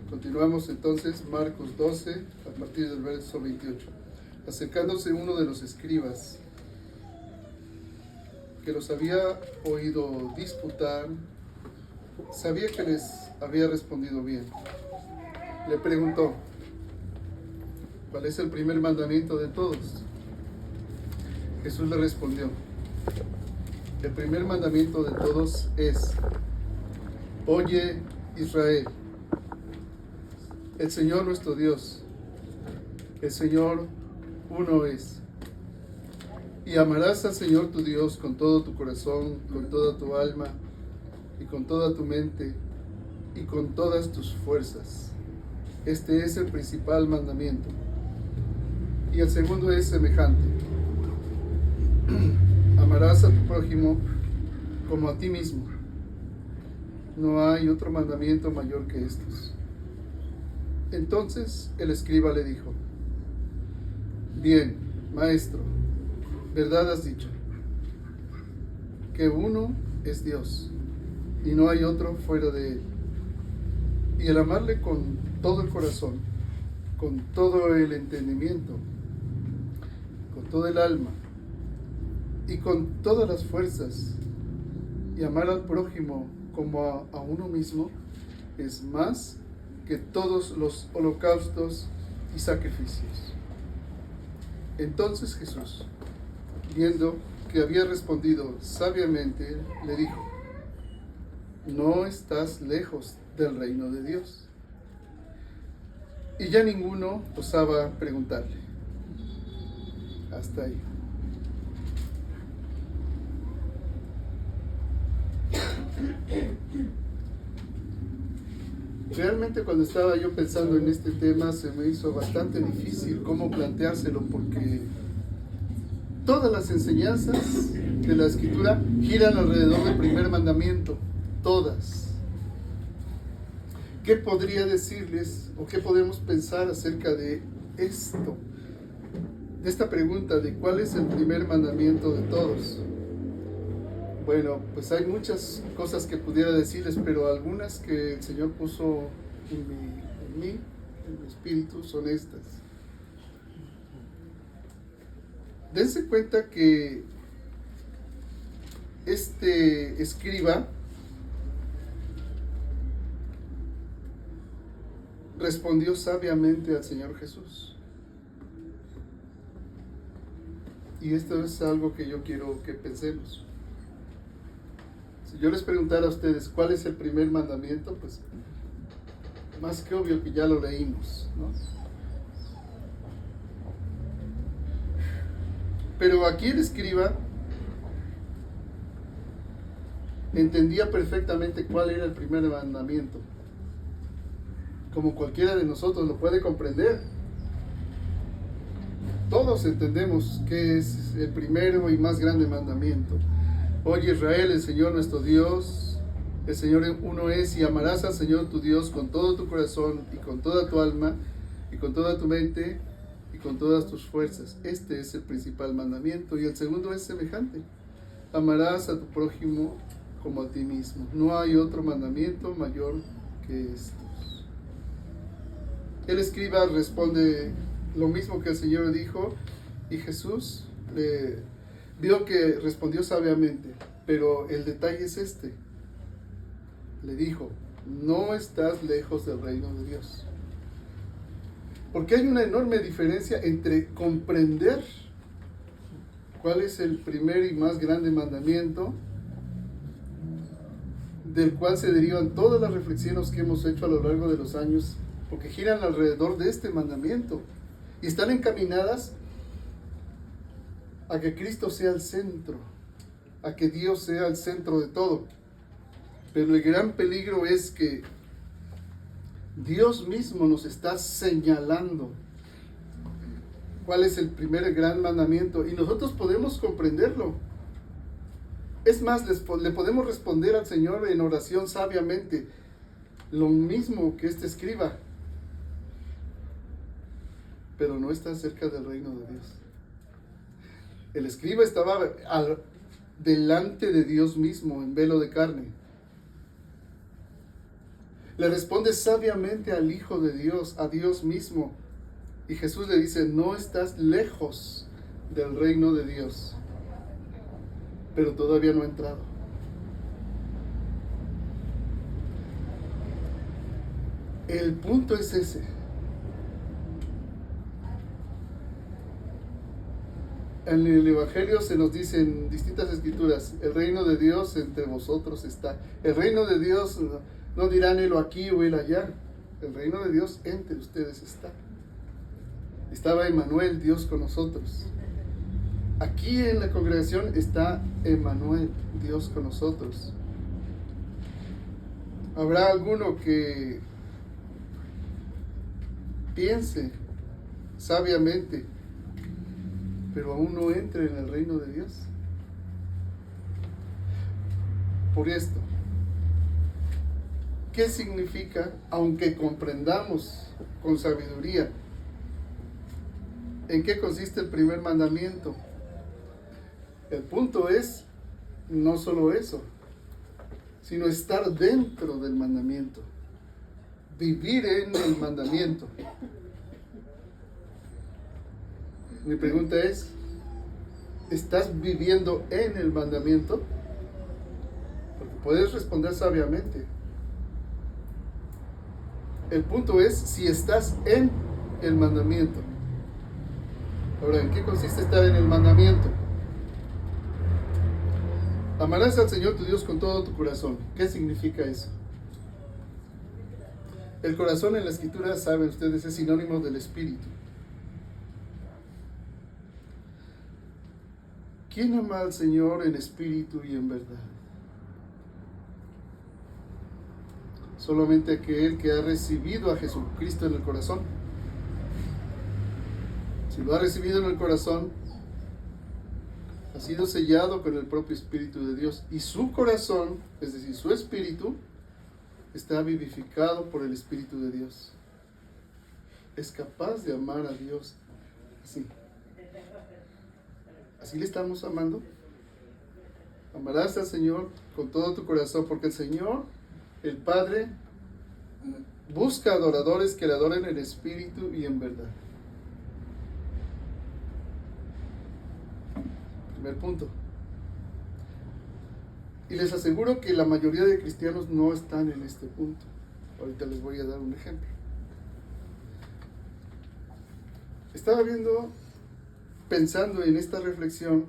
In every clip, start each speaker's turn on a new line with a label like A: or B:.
A: Continuamos entonces, Marcos 12, a partir del verso 28. Acercándose uno de los escribas, que los había oído disputar, sabía que les había respondido bien. Le preguntó, ¿cuál es el primer mandamiento de todos? Jesús le respondió, el primer mandamiento de todos es, oye Israel, el Señor nuestro Dios, el Señor uno es. Y amarás al Señor tu Dios con todo tu corazón, con toda tu alma, y con toda tu mente, y con todas tus fuerzas. Este es el principal mandamiento. Y el segundo es semejante. Amarás a tu prójimo como a ti mismo. No hay otro mandamiento mayor que estos. Entonces el escriba le dijo, bien, maestro, verdad has dicho, que uno es Dios, y no hay otro fuera de él. Y el amarle con todo el corazón, con todo el entendimiento, con todo el alma, y con todas las fuerzas, y amar al prójimo como a uno mismo, es más que todos los holocaustos y sacrificios. Entonces Jesús, viendo que había respondido sabiamente, le dijo, no estás lejos del reino de Dios. Y ya ninguno osaba preguntarle. Hasta ahí. Realmente cuando estaba yo pensando en este tema se me hizo bastante difícil cómo planteárselo, porque todas las enseñanzas de la Escritura giran alrededor del primer mandamiento, todas. ¿Qué podría decirles o qué podemos pensar acerca de esto? De esta pregunta de cuál es el primer mandamiento de todos. Bueno, pues hay muchas cosas que pudiera decirles, pero algunas que el Señor puso en mi espíritu son estas. Dense cuenta que este escriba respondió sabiamente al Señor Jesús. Y esto es algo que yo quiero que pensemos. Si yo les preguntara a ustedes cuál es el primer mandamiento, pues más que obvio que ya lo leímos, ¿no? Pero aquí el escriba entendía perfectamente cuál era el primer mandamiento, como cualquiera de nosotros lo puede comprender. Todos entendemos qué es el primero y más grande mandamiento. Oye Israel, el Señor nuestro Dios, el Señor uno es, y amarás al Señor tu Dios con todo tu corazón y con toda tu alma y con toda tu mente y con todas tus fuerzas. Este es el principal mandamiento. Y el segundo es semejante. Amarás a tu prójimo como a ti mismo. No hay otro mandamiento mayor que estos. El escriba responde lo mismo que el Señor dijo, y Jesús vio que respondió sabiamente, pero el detalle es este. Le dijo, no estás lejos del reino de Dios. Porque hay una enorme diferencia entre comprender cuál es el primer y más grande mandamiento, del cual se derivan todas las reflexiones que hemos hecho a lo largo de los años, porque giran alrededor de este mandamiento y están encaminadas a que Cristo sea el centro, a que Dios sea el centro de todo. Pero el gran peligro es que Dios mismo nos está señalando cuál es el primer gran mandamiento y nosotros podemos comprenderlo. Es más, le podemos responder al Señor en oración sabiamente lo mismo que este escriba, pero no está cerca del reino de Dios. El escriba estaba delante de Dios mismo en velo de carne, Le responde sabiamente al Hijo de Dios, a Dios mismo. Y Jesús le dice, no estás lejos del reino de Dios, pero todavía no ha entrado. El punto es ese. En el Evangelio se nos dice en distintas escrituras, el reino de Dios entre vosotros está. El reino de Dios, no dirán él aquí o él allá. El reino de Dios entre ustedes está. Estaba Emmanuel, Dios con nosotros. Aquí en la congregación está Emmanuel, Dios con nosotros. Habrá alguno que piense sabiamente, pero aún no entre en el reino de Dios. Por esto, ¿qué significa, aunque comprendamos con sabiduría, en qué consiste el primer mandamiento? El punto es no solo eso, sino estar dentro del mandamiento, vivir en el mandamiento. Mi pregunta es, ¿estás viviendo en el mandamiento? Porque puedes responder sabiamente. El punto es si estás en el mandamiento. Ahora, ¿en qué consiste estar en el mandamiento? Amarás al Señor tu Dios con todo tu corazón. ¿Qué significa eso? El corazón en la Escritura, saben ustedes, es sinónimo del espíritu. ¿Quién ama al Señor en espíritu y en verdad? Solamente aquel que ha recibido a Jesucristo en el corazón. Si lo ha recibido en el corazón, ha sido sellado con el propio Espíritu de Dios. Y su corazón, es decir, su espíritu, está vivificado por el Espíritu de Dios. Es capaz de amar a Dios así. ¿Así le estamos amando? Amarás al Señor con todo tu corazón, porque el Señor, el Padre, busca adoradores que le adoren en espíritu y en verdad. Primer punto. Y les aseguro que la mayoría de cristianos no están en este punto. Ahorita les voy a dar un ejemplo. Estaba pensando en esta reflexión,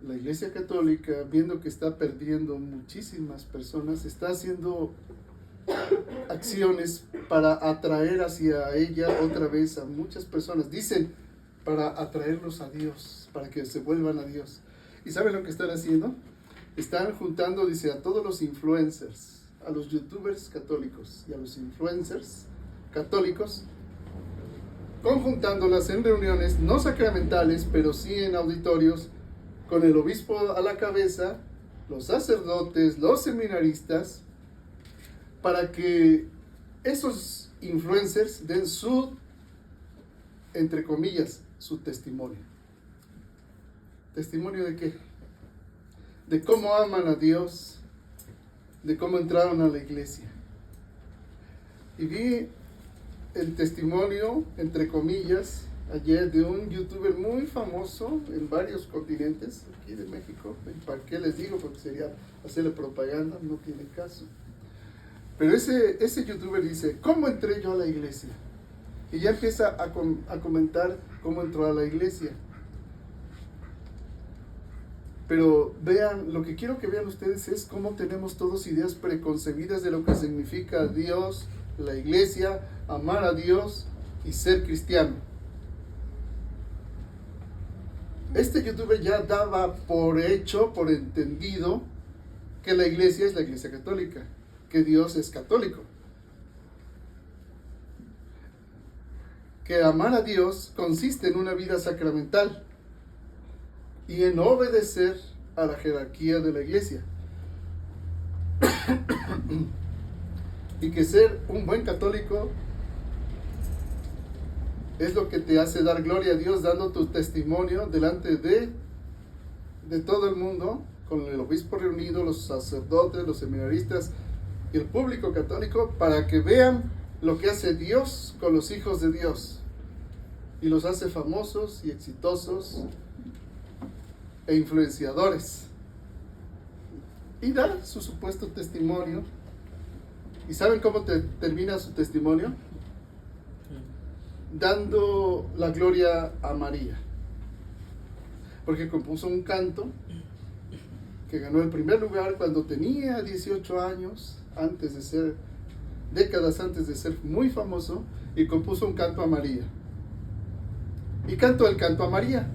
A: la Iglesia Católica, viendo que está perdiendo muchísimas personas, está haciendo acciones para atraer hacia ella otra vez a muchas personas. Dicen, para atraerlos a Dios, para que se vuelvan a Dios. ¿Y saben lo que están haciendo? Están juntando, dice, a todos los influencers, a los youtubers católicos y a los influencers católicos, conjuntándolas en reuniones no sacramentales, pero sí en auditorios, con el obispo a la cabeza, los sacerdotes, los seminaristas, para que esos influencers den su, entre comillas, su testimonio. ¿Testimonio de qué? De cómo aman a Dios, de cómo entraron a la iglesia. Y vi el testimonio, entre comillas, ayer de un youtuber muy famoso en varios continentes, aquí de México. ¿Para qué les digo? Porque sería hacerle propaganda, no tiene caso. Pero ese youtuber dice, ¿cómo entré yo a la iglesia? Y ya empieza a comentar cómo entró a la iglesia. Pero vean, lo que quiero que vean ustedes es cómo tenemos todos ideas preconcebidas de lo que significa Dios, la iglesia, amar a Dios y ser cristiano. Este youtuber ya daba por hecho, por entendido, que la iglesia es la iglesia católica, que Dios es católico. Que amar a Dios consiste en una vida sacramental y en obedecer a la jerarquía de la iglesia. Y que ser un buen católico es lo que te hace dar gloria a Dios, dando tu testimonio delante de todo el mundo, con el obispo reunido, los sacerdotes, los seminaristas y el público católico, para que vean lo que hace Dios con los hijos de Dios. Y los hace famosos y exitosos e influenciadores. Y da su supuesto testimonio. ¿Y saben cómo termina su testimonio? Dando la gloria a María. Porque compuso un canto que ganó el primer lugar cuando tenía 18 años, décadas antes de ser muy famoso, y compuso un canto a María. Y cantó el canto a María.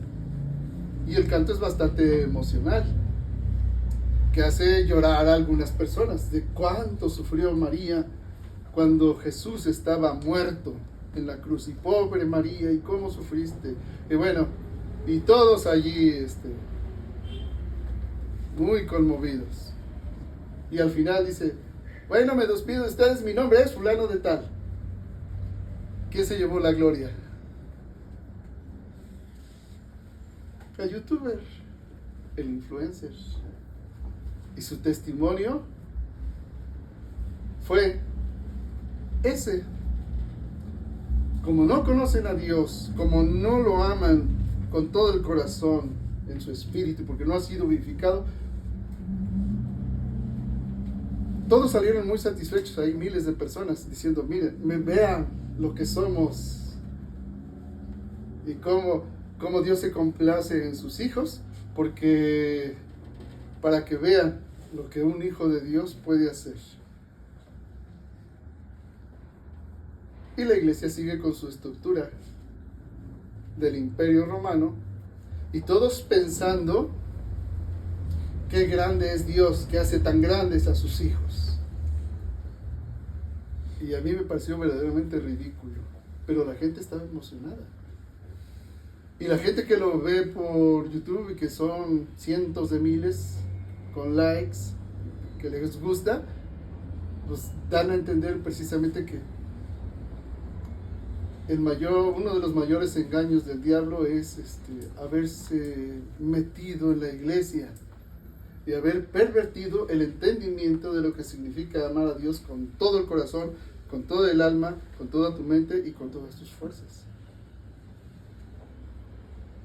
A: Y el canto es bastante emocional, que hace llorar a algunas personas de cuánto sufrió María cuando Jesús estaba muerto en la cruz. Y pobre María, y cómo sufriste. Y bueno, y todos allí muy conmovidos. Y al final dice: bueno, me despido de ustedes, mi nombre es fulano de tal. ¿Quién se llevó la gloria? El youtuber, el influencer. Y su testimonio fue ese. Como no conocen a Dios, como no lo aman con todo el corazón, en su espíritu, porque no ha sido vivificado, todos salieron muy satisfechos. Hay miles de personas diciendo: miren, vean lo que somos y cómo Dios se complace en sus hijos, porque para que vean lo que un hijo de Dios puede hacer. Y la iglesia sigue con su estructura del Imperio Romano, y todos pensando qué grande es Dios, que hace tan grandes a sus hijos. Y a mí me pareció verdaderamente ridículo, pero la gente estaba emocionada. Y la gente que lo ve por YouTube, y que son cientos de miles con likes, que les gusta, pues dan a entender precisamente que uno de los mayores engaños del diablo es haberse metido en la iglesia y haber pervertido el entendimiento de lo que significa amar a Dios con todo el corazón, con todo el alma, con toda tu mente y con todas tus fuerzas.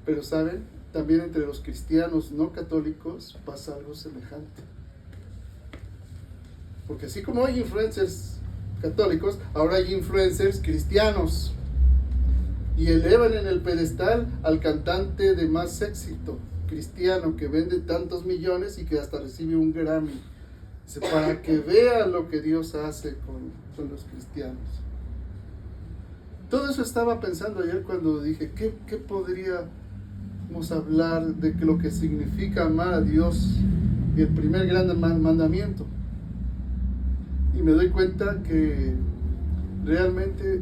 A: Pero saben, también entre los cristianos no católicos pasa algo semejante. Porque así como hay influencers católicos, ahora hay influencers cristianos. Y elevan en el pedestal al cantante de más éxito cristiano, que vende tantos millones y que hasta recibe un Grammy. Dice, para que vean lo que Dios hace con los cristianos. Todo eso estaba pensando ayer cuando dije, ¿qué podríamos hablar de lo que significa amar a Dios y el primer gran mandamiento? Y me doy cuenta que realmente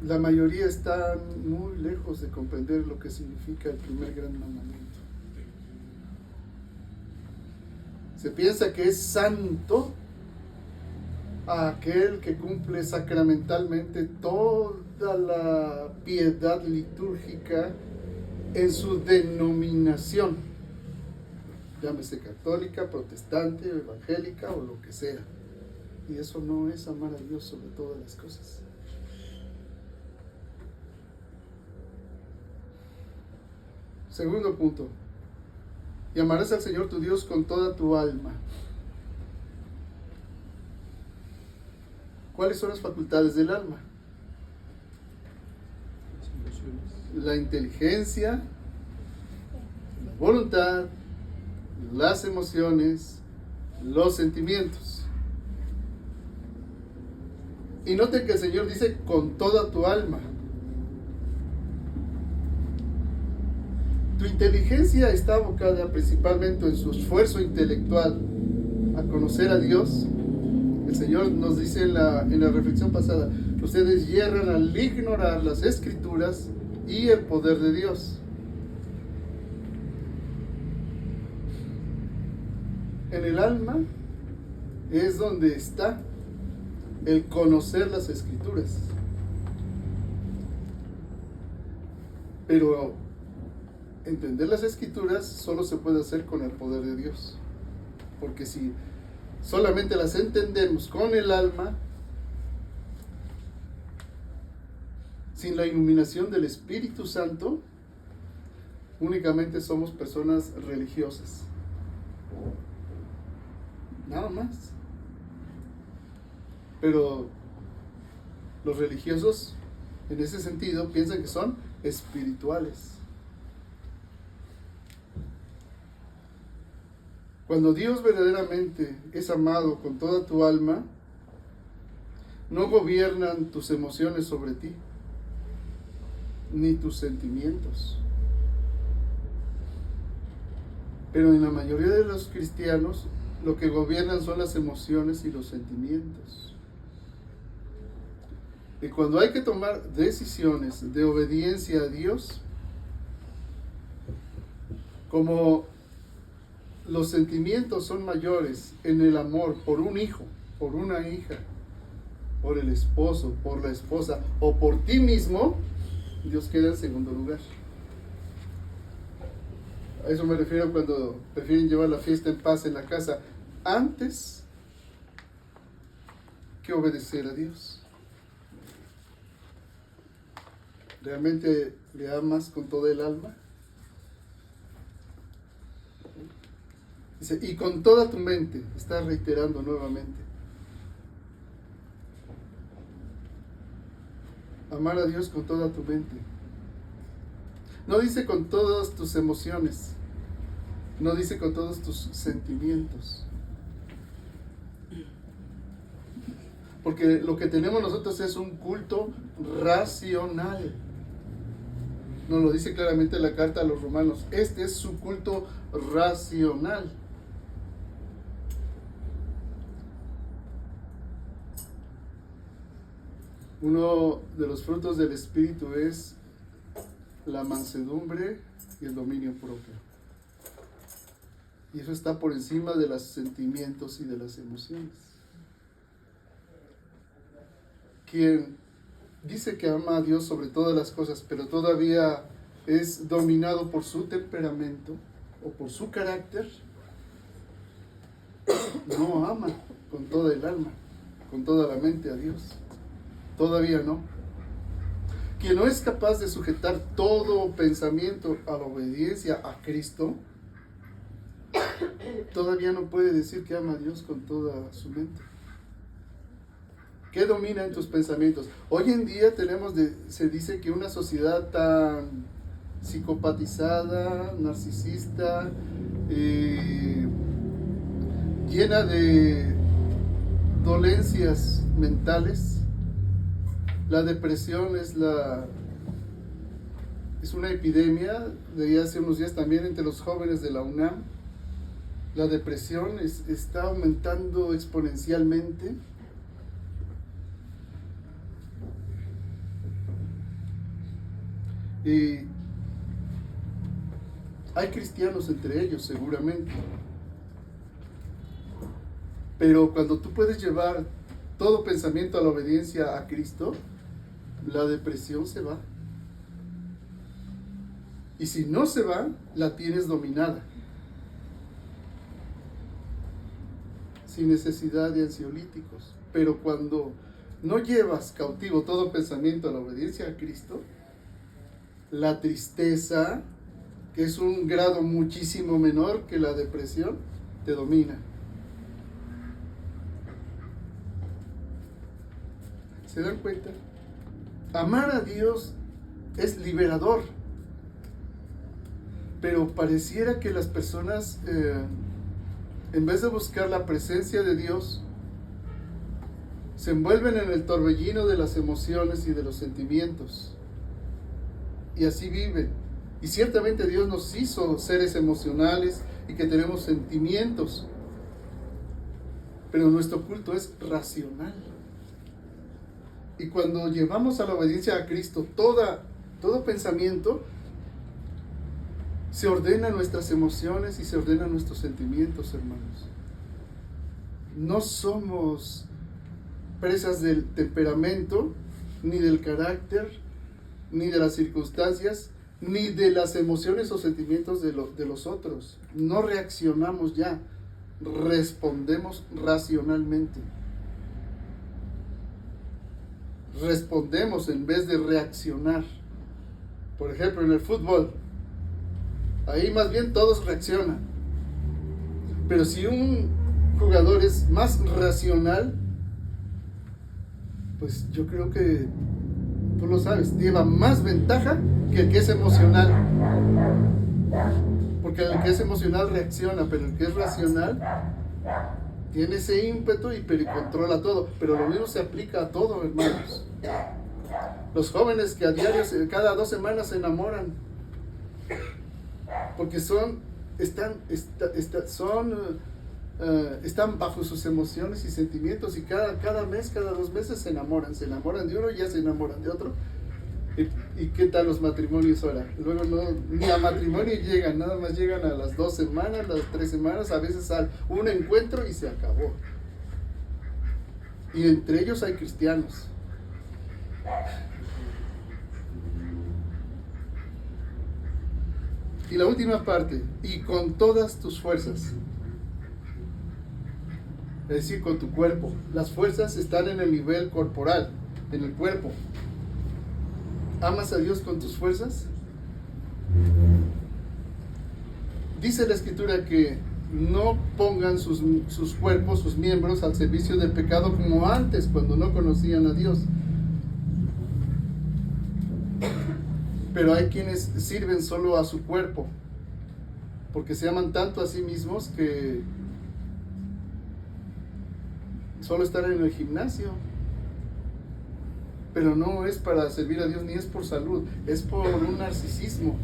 A: la mayoría están muy lejos de comprender lo que significa el primer gran mandamiento. Se piensa que es santo aquel que cumple sacramentalmente toda la piedad litúrgica en su denominación, llámese católica, protestante, evangélica o lo que sea. Y eso no es amar a Dios sobre todas las cosas. Segundo punto: y amarás al Señor tu Dios con toda tu alma. ¿Cuáles son las facultades del alma? La inteligencia, la voluntad, las emociones, los sentimientos. Y noten que el Señor dice con toda tu alma. Tu inteligencia está abocada principalmente en su esfuerzo intelectual a conocer a Dios. El Señor nos dice en la reflexión pasada: ustedes yerran al ignorar las Escrituras y el poder de Dios. En el alma es donde está el conocer las Escrituras. Pero entender las Escrituras solo se puede hacer con el poder de Dios. Porque si solamente las entendemos con el alma, sin la iluminación del Espíritu Santo, únicamente somos personas religiosas. Nada más. Pero los religiosos, en ese sentido, piensan que son espirituales. Cuando Dios verdaderamente es amado con toda tu alma, no gobiernan tus emociones sobre ti, ni tus sentimientos. Pero en la mayoría de los cristianos, lo que gobiernan son las emociones y los sentimientos. Y cuando hay que tomar decisiones de obediencia a Dios, como los sentimientos son mayores en el amor por un hijo, por una hija, por el esposo, por la esposa o por ti mismo, Dios queda en segundo lugar. A eso me refiero cuando prefieren llevar la fiesta en paz en la casa antes que obedecer a Dios. ¿Realmente le amas con toda el alma? Dice, y con toda tu mente, está reiterando nuevamente. Amar a Dios con toda tu mente. No dice con todas tus emociones, no dice con todos tus sentimientos. Porque lo que tenemos nosotros es un culto racional. Nos lo dice claramente la carta a los romanos. Este es su culto racional. Uno de los frutos del Espíritu es la mansedumbre y el dominio propio. Y eso está por encima de los sentimientos y de las emociones. Quien dice que ama a Dios sobre todas las cosas, pero todavía es dominado por su temperamento o por su carácter, no ama con toda el alma, con toda la mente a Dios. Todavía no. Quien no es capaz de sujetar todo pensamiento a la obediencia a Cristo, todavía no puede decir que ama a Dios con toda su mente. ¿Qué domina en tus pensamientos? Hoy en día se dice que una sociedad tan psicopatizada, narcisista, llena de dolencias mentales. La depresión es una epidemia, de hace unos días también entre los jóvenes de la UNAM. La depresión está aumentando exponencialmente. Y hay cristianos entre ellos, seguramente. Pero cuando tú puedes llevar todo pensamiento a la obediencia a Cristo, la depresión se va. Y si no se va, la tienes dominada. Sin necesidad de ansiolíticos. Pero cuando no llevas cautivo todo pensamiento a la obediencia a Cristo, la tristeza, que es un grado muchísimo menor que la depresión, te domina. ¿Se dan cuenta? Amar a Dios es liberador. Pero pareciera que las personas, en vez de buscar la presencia de Dios, se envuelven en el torbellino de las emociones y de los sentimientos. Y así viven. Y ciertamente Dios nos hizo seres emocionales y que tenemos sentimientos. Pero nuestro culto es racional. Y cuando llevamos a la obediencia a Cristo todo pensamiento, se ordenan nuestras emociones y se ordenan nuestros sentimientos, hermanos. No somos presas del temperamento, ni del carácter, ni de las circunstancias, ni de las emociones o sentimientos de los otros. No reaccionamos ya, respondemos racionalmente. Respondemos en vez de reaccionar. Por ejemplo, en el fútbol, ahí más bien todos reaccionan. Pero si un jugador es más racional, pues yo creo que, tú lo sabes, lleva más ventaja que el que es emocional. Porque el que es emocional reacciona, pero el que es racional tiene ese ímpetu y controla todo. Pero lo mismo se aplica a todo, hermanos. Los jóvenes que a diario, cada 2 semanas se enamoran. Porque están bajo sus emociones y sentimientos. Y cada mes, cada 2 meses se enamoran. Se enamoran de uno y ya se enamoran de otro. ¿Y qué tal los matrimonios ahora? Luego ni a matrimonio llegan, nada más llegan a las 2 semanas, las 3 semanas, a veces a un encuentro y se acabó. Y entre ellos hay cristianos. Y la última parte, y con todas tus fuerzas. Es decir, con tu cuerpo. Las fuerzas están en el nivel corporal, en el cuerpo. ¿Amas a Dios con tus fuerzas? Dice la Escritura que no pongan sus cuerpos, sus miembros al servicio del pecado como antes, cuando no conocían a Dios. Pero hay quienes sirven solo a su cuerpo, porque se aman tanto a sí mismos que solo están en el gimnasio. Pero no es para servir a Dios, ni es por salud, es por un narcisismo.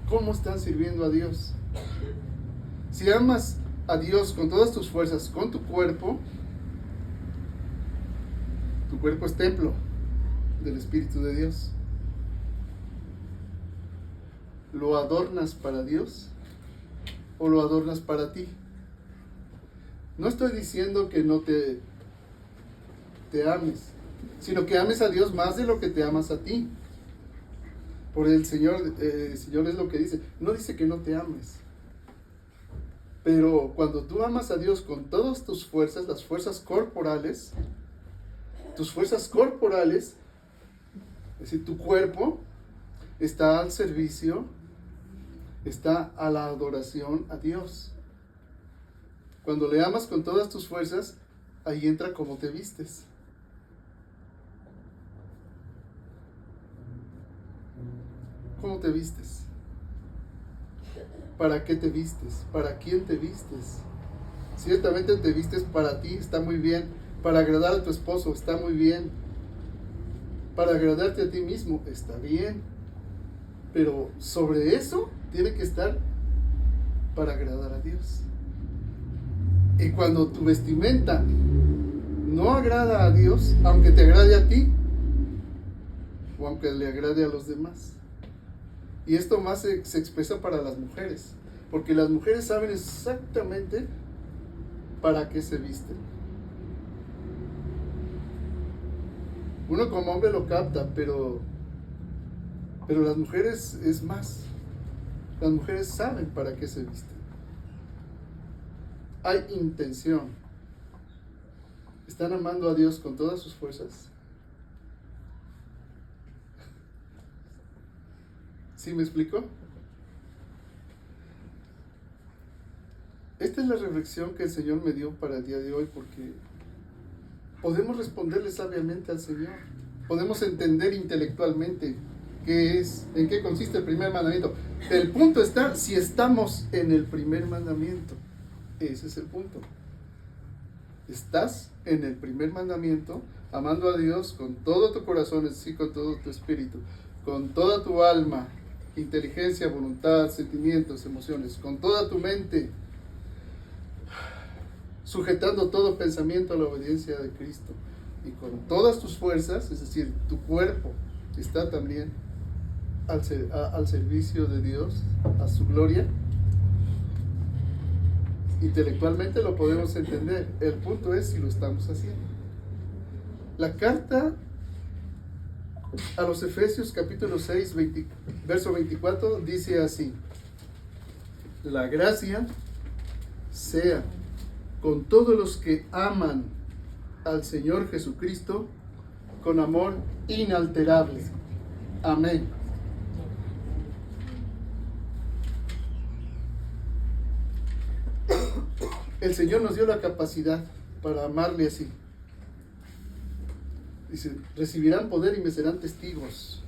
A: ¿Cómo están sirviendo a Dios? Si amas a Dios con todas tus fuerzas, con tu cuerpo es templo del Espíritu de Dios. ¿Lo adornas para Dios o lo adornas para ti? No estoy diciendo que no te ames, sino que ames a Dios más de lo que te amas a ti. Por el Señor es lo que dice. No dice que no te ames. Pero cuando tú amas a Dios con todas tus fuerzas, las fuerzas corporales, tus fuerzas corporales, es decir, tu cuerpo está al servicio, está a la adoración a Dios. Cuando le amas con todas tus fuerzas, ahí entra cómo te vistes. ¿Cómo te vistes? ¿Para qué te vistes? ¿Para quién te vistes? Ciertamente te vistes para ti, está muy bien. Para agradar a tu esposo, está muy bien. Para agradarte a ti mismo, está bien. Pero sobre eso tiene que estar para agradar a Dios. Y cuando tu vestimenta no agrada a Dios, aunque te agrade a ti, o aunque le agrade a los demás. Y esto más se expresa para las mujeres, porque las mujeres saben exactamente para qué se visten. Uno como hombre lo capta, pero las mujeres es más. Las mujeres saben para qué se visten. Hay intención. ¿Están amando a Dios con todas sus fuerzas? ¿Sí me explico? Esta es la reflexión que el Señor me dio para el día de hoy, porque podemos responderle sabiamente al Señor. Podemos entender intelectualmente qué es, en qué consiste el primer mandamiento. El punto está si estamos en el primer mandamiento. Ese es el punto. Estás en el primer mandamiento, amando a Dios con todo tu corazón, es decir, con todo tu espíritu, con toda tu alma, inteligencia, voluntad, sentimientos, emociones, con toda tu mente, sujetando todo pensamiento a la obediencia de Cristo, y con todas tus fuerzas, es decir, tu cuerpo está también al servicio de Dios, a su gloria. Intelectualmente lo podemos entender. El punto es si lo estamos haciendo. La carta a los Efesios capítulo 6, verso 24, dice así: la gracia sea con todos los que aman al Señor Jesucristo con amor inalterable. Amén. El Señor nos dio la capacidad para amarle así. Dice, recibirán poder y me serán testigos.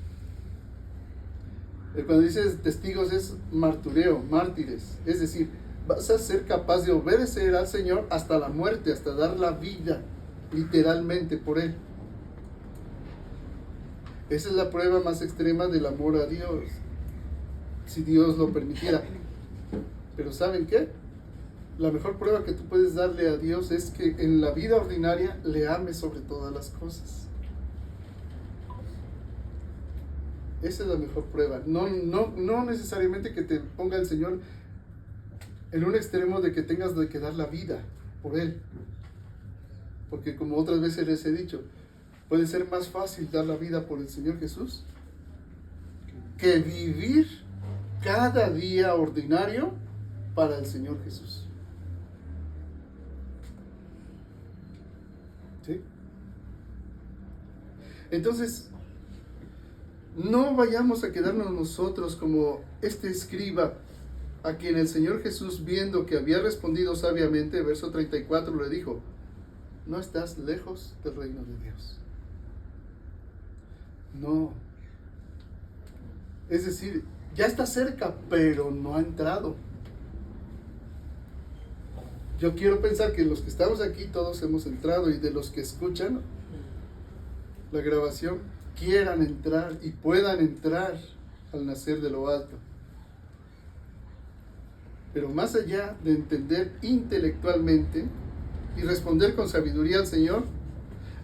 A: Cuando dice testigos es martureo, mártires. Es decir, vas a ser capaz de obedecer al Señor hasta la muerte, hasta dar la vida literalmente por Él. Esa es la prueba más extrema del amor a Dios, si Dios lo permitiera. Pero ¿saben qué? La mejor prueba que tú puedes darle a Dios es que en la vida ordinaria le ames sobre todas las cosas. Esa es la mejor prueba. No necesariamente que te ponga el Señor en un extremo de que tengas de que dar la vida por Él. Porque como otras veces les he dicho, puede ser más fácil dar la vida por el Señor Jesús que vivir cada día ordinario para el Señor Jesús. ¿Sí? Entonces, no vayamos a quedarnos nosotros como este escriba a quien el Señor Jesús, viendo que había respondido sabiamente, verso 34, le dijo: no estás lejos del reino de Dios. No. Es decir, ya está cerca, pero no ha entrado. Yo quiero pensar que los que estamos aquí todos hemos entrado, y de los que escuchan la grabación quieran entrar y puedan entrar al nacer de lo alto. Pero más allá de entender intelectualmente y responder con sabiduría al Señor,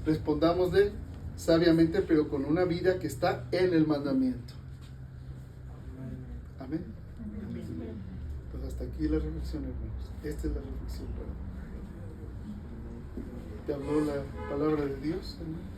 A: respondámosle sabiamente, pero con una vida que está en el mandamiento. Amén. Pues hasta aquí la reflexión, hermanos. Esta es la reflexión para mí. ¿Te habló la palabra de Dios, hermano?